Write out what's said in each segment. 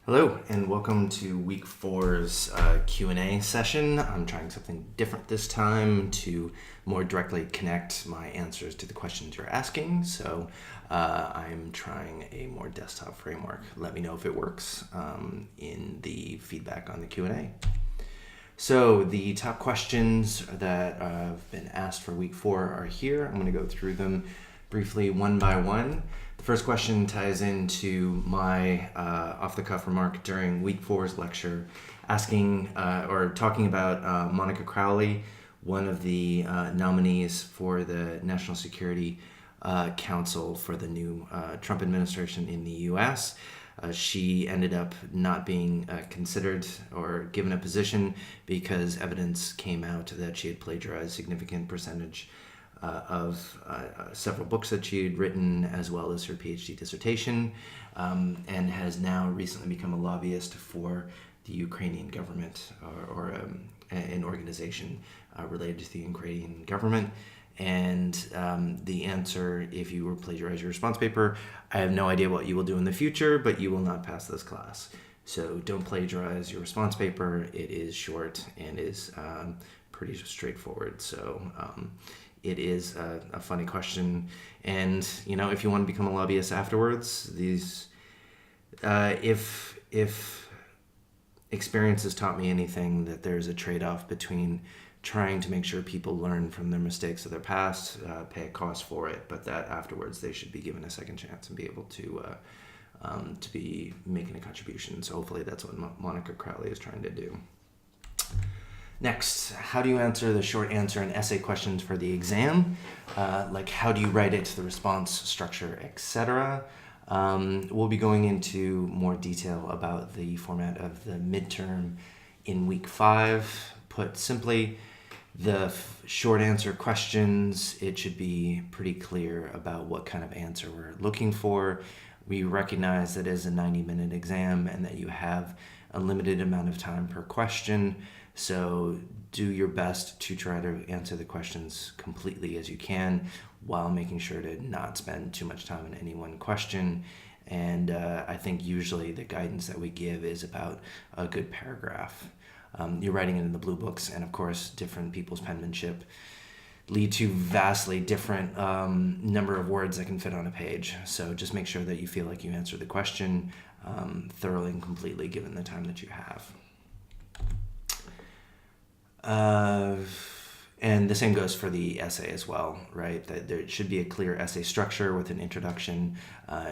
Hello, and welcome to week four's Q&A session. I'm trying something different this time to more directly connect my answers to the questions you're asking. So I'm trying a more desktop framework. Let me know if it works in the feedback on the Q&A. So the top questions that have been asked for week four are here. I'm going to go through them briefly one by one. The first question ties into my off-the-cuff remark during week four's lecture, asking or talking about Monica Crowley, one of the nominees for the National Security Council for the new Trump administration in the U.S. She ended up not being considered or given a position because evidence came out that she had plagiarized a significant percentage of several books that she had written, as well as her PhD dissertation, and has now recently become a lobbyist for the Ukrainian government or an organization related to the Ukrainian government. And the answer, if you were plagiarize your response paper, I have no idea what you will do in the future, but you will not pass this class. So don't plagiarize your response paper. It is short and is pretty straightforward. So it is a funny question. And, if you want to become a lobbyist afterwards, these, if experience has taught me anything, that there's a trade-off between trying to make sure people learn from their mistakes of their past, pay a cost for it, but that afterwards they should be given a second chance and be able to be making a contribution. So hopefully that's what Monica Crowley is trying to do. Next, how do you answer the short answer and essay questions for the exam? Like how do you write it, the response structure, etc. We'll be going into more detail about the format of the midterm in week 5. Put simply, the short answer questions, it should be pretty clear about what kind of answer we're looking for. We recognize that it is a 90-minute exam and that you have a limited amount of time per question. So do your best to try to answer the questions completely as you can while making sure to not spend too much time on any one question. And I think usually the guidance that we give is about a good paragraph. You're writing it in the blue books, and of course different people's penmanship lead to vastly different number of words that can fit on a page. So just make sure that you feel like you answer the question thoroughly and completely given the time that you have. And the same goes for the essay as well, right? That there should be a clear essay structure with an introduction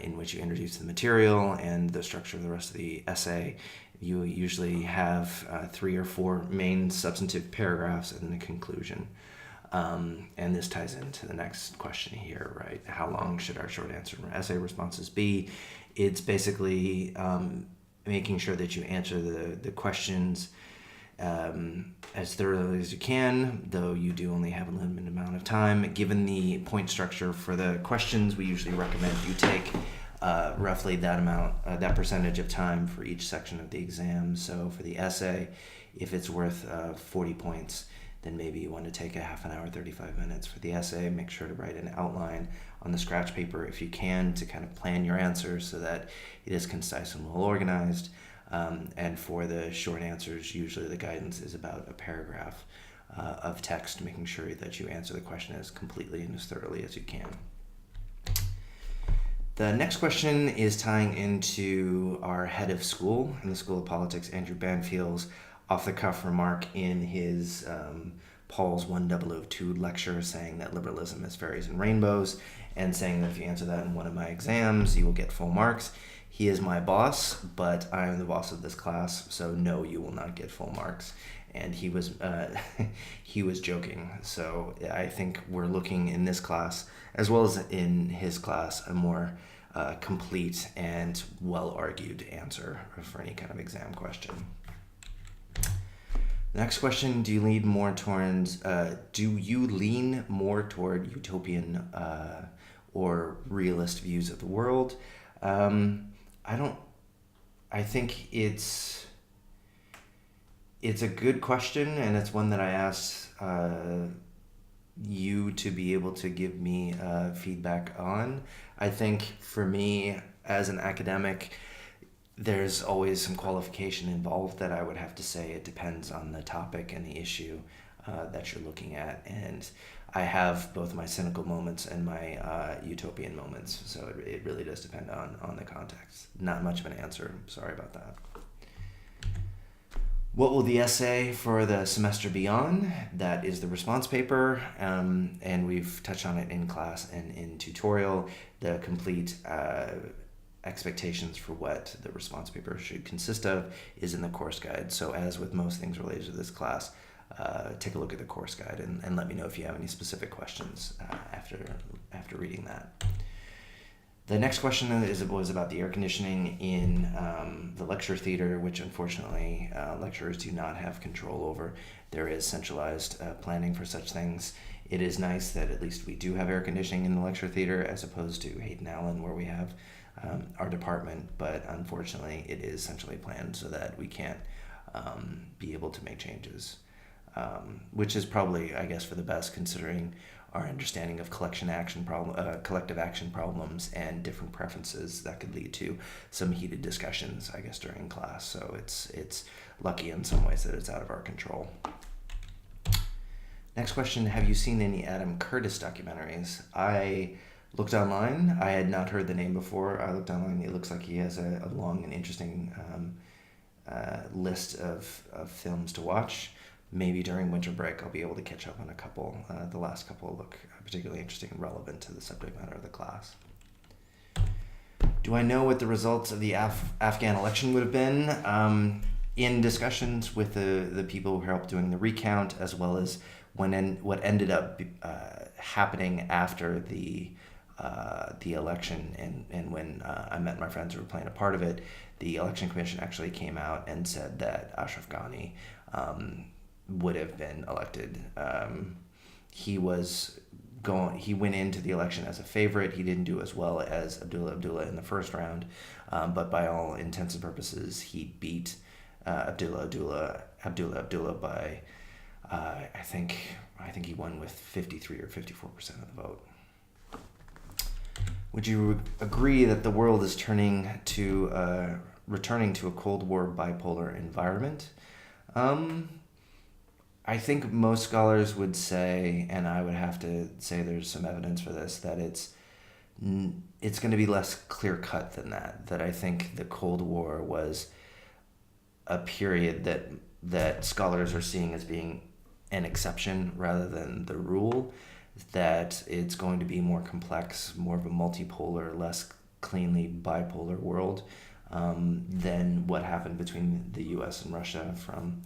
in which you introduce the material and the structure of the rest of the essay. You usually have 3 or 4 main substantive paragraphs and then a conclusion. And this ties into the next question here, right? How long should our short answer and essay responses be? It's basically making sure that you answer the questions as thoroughly as you can, though you do only have a limited amount of time. Given the point structure for the questions, we usually recommend you take roughly that percentage of time for each section of the exam. So for the essay, if it's worth 40 points, then maybe you want to take a half an hour, 35 minutes for the essay. Make sure to write an outline on the scratch paper if you can to kind of plan your answers so that it is concise and well organized. And for the short answers, usually the guidance is about a paragraph of text, making sure that you answer the question as completely and as thoroughly as you can. The next question is tying into our head of school in the School of Politics, Andrew Banfield's off-the-cuff remark in his POLS1005 lecture, saying that liberalism is fairies and rainbows, and saying that if you answer that in one of my exams, you will get full marks. He is my boss, but I am the boss of this class, so no, you will not get full marks. And he was joking. So I think we're looking in this class, as well as in his class, a more complete and well-argued answer for any kind of exam question. Next question, do you lean more toward utopian or realist views of the world? I think it's a good question, and it's one that I asked you to be able to give me feedback on. I think for me, as an academic, there's always some qualification involved that I would have to say it depends on the topic and the issue that you're looking at. And I have both my cynical moments and my utopian moments, so it really does depend on the context. Not much of an answer, sorry about that. What will the essay for the semester be on? That is the response paper, and we've touched on it in class and in tutorial. The complete expectations for what the response paper should consist of is in the course guide. So as with most things related to this class, take a look at the course guide and let me know if you have any specific questions after reading that. The next question was about the air conditioning in the lecture theater, which unfortunately lecturers do not have control over. There is centralized planning for such things. It is nice that at least we do have air conditioning in the lecture theater as opposed to Hayden Allen where we have our department, but unfortunately it is centrally planned so that we can't be able to make changes, which is probably, I guess, for the best considering our understanding of collective action problems and different preferences that could lead to some heated discussions, I guess, during class. So it's lucky in some ways that it's out of our control. Next question, have you seen any Adam Curtis documentaries? I looked online. I had not heard the name before. I looked online. It looks like he has a long and interesting list of films to watch. Maybe during winter break I'll be able to catch up on a couple. The last couple look particularly interesting and relevant to the subject matter of the class. Do I know what the results of the Afghan election would have been? In discussions with the people who helped doing the recount, as well as what ended up happening after the election, and when I met my friends who were playing a part of it, the election commission actually came out and said that Ashraf Ghani would have been elected. He went into the election as a favorite. He didn't do as well as Abdullah in the first round, but by all intents and purposes, he beat Abdullah by I think he won with 53 or 54% of the vote. Would you agree that the world is returning to a Cold War bipolar environment? I think most scholars would say, and I would have to say there's some evidence for this, that it's going to be less clear-cut than that. That I think the Cold War was a period that scholars are seeing as being an exception rather than the rule, that it's going to be more complex, more of a multipolar, less cleanly bipolar world than what happened between the U.S. and Russia from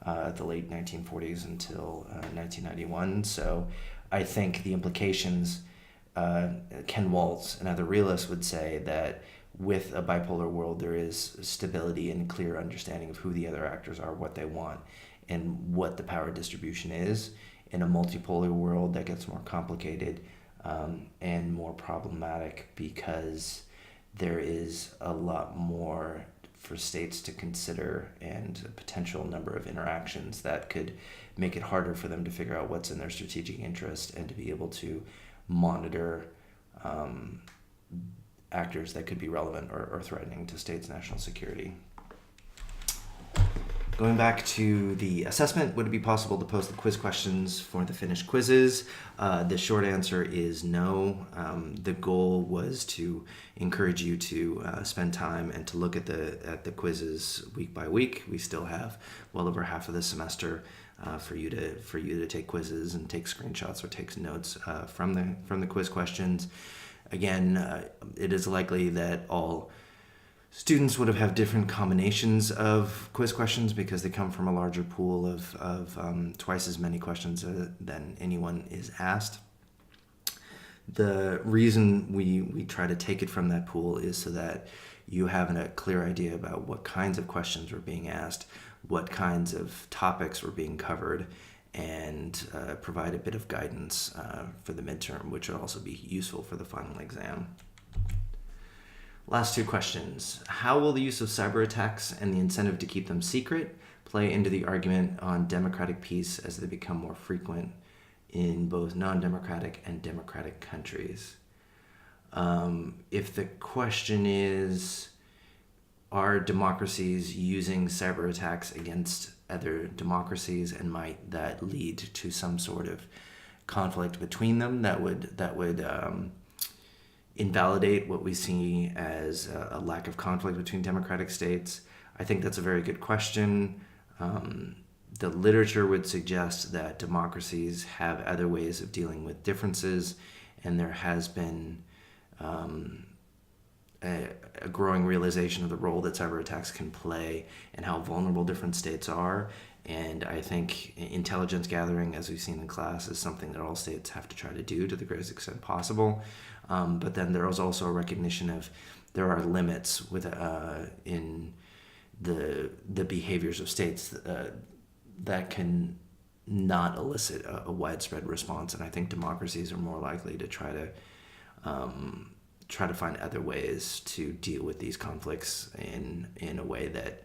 the late 1940s until 1991. So I think the implications, Ken Waltz and other realists would say that with a bipolar world, there is stability and clear understanding of who the other actors are, what they want, and what the power distribution is. In a multipolar world, that gets more complicated and more problematic because there is a lot more for states to consider and a potential number of interactions that could make it harder for them to figure out what's in their strategic interest and to be able to monitor actors that could be relevant or threatening to states' national security. Going back to the assessment, would it be possible to post the quiz questions for the finished quizzes? The short answer is no. The goal was to encourage you to spend time and to look at the quizzes week by week. We still have well over half of the semester for you to take quizzes and take screenshots or take notes from the quiz questions. Again, it is likely that all students would have different combinations of quiz questions because they come from a larger pool of twice as many questions than anyone is asked. The reason we try to take it from that pool is so that you have a clear idea about what kinds of questions were being asked, what kinds of topics were being covered, and provide a bit of guidance for the midterm, which will also be useful for the final exam. Last two questions. How will the use of cyber attacks and the incentive to keep them secret play into the argument on democratic peace as they become more frequent in both non-democratic and democratic countries? If the question is, are democracies using cyber attacks against other democracies, and might that lead to some sort of conflict between them that would invalidate what we see as a lack of conflict between democratic states? I think that's a very good question. The literature would suggest that democracies have other ways of dealing with differences, and there has been a growing realization of the role that cyber attacks can play and how vulnerable different states are. And I think intelligence gathering, as we've seen in class, is something that all states have to try to do to the greatest extent possible. But then there is also a recognition of there are limits in the behaviors of states that can not elicit a widespread response. And I think democracies are more likely to try to find other ways to deal with these conflicts in a way that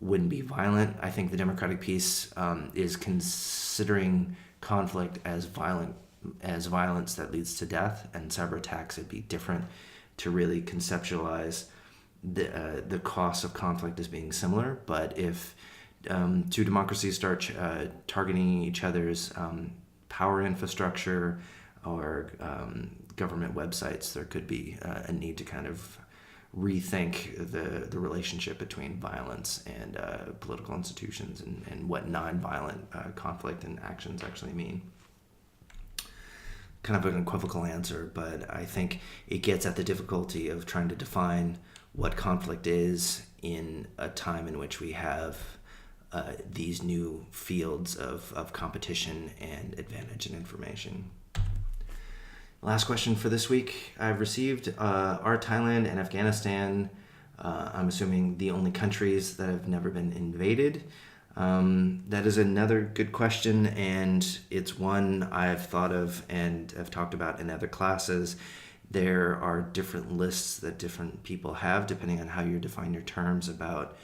wouldn't be violent. I think the democratic piece is considering conflict as violence that leads to death, and cyber attacks would be different, to really conceptualize the costs of conflict as being similar. But if two democracies start targeting each other's power infrastructure or government websites, there could be a need to kind of rethink the relationship between violence and political institutions, and what non-violent conflict and actions actually mean. Kind of an equivocal answer, but I think it gets at the difficulty of trying to define what conflict is in a time in which we have these new fields of competition and advantage in information. Last question for this week I've received. Are Thailand and Afghanistan, I'm assuming, the only countries that have never been invaded? That is another good question, and it's one I've thought of and have talked about in other classes. There are different lists that different people have depending on how you define your terms about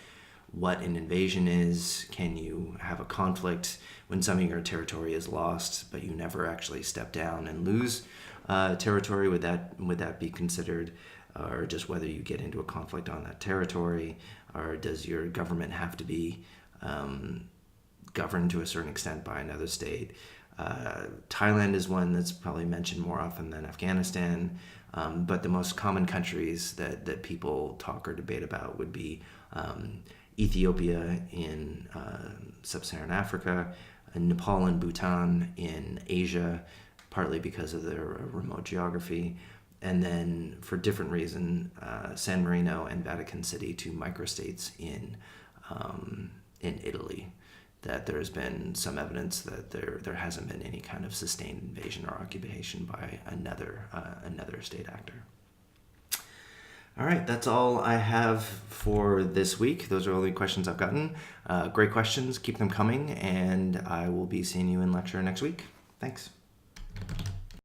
what an invasion is. Can you have a conflict when some of your territory is lost, but you never actually step down and lose territory? Would that be considered, or just whether you get into a conflict on that territory, or does your government have to be governed to a certain extent by another state? Thailand is one that's probably mentioned more often than Afghanistan, but the most common countries that people talk or debate about would be Ethiopia in sub-Saharan Africa, Nepal and Bhutan in Asia, partly because of their remote geography, and then for different reason, San Marino and Vatican City, two microstates in Italy. That there's been some evidence that there hasn't been any kind of sustained invasion or occupation by another state actor. All right, that's all I have for this week. Those are all the questions I've gotten. Great questions, keep them coming, and I will be seeing you in lecture next week. Thanks.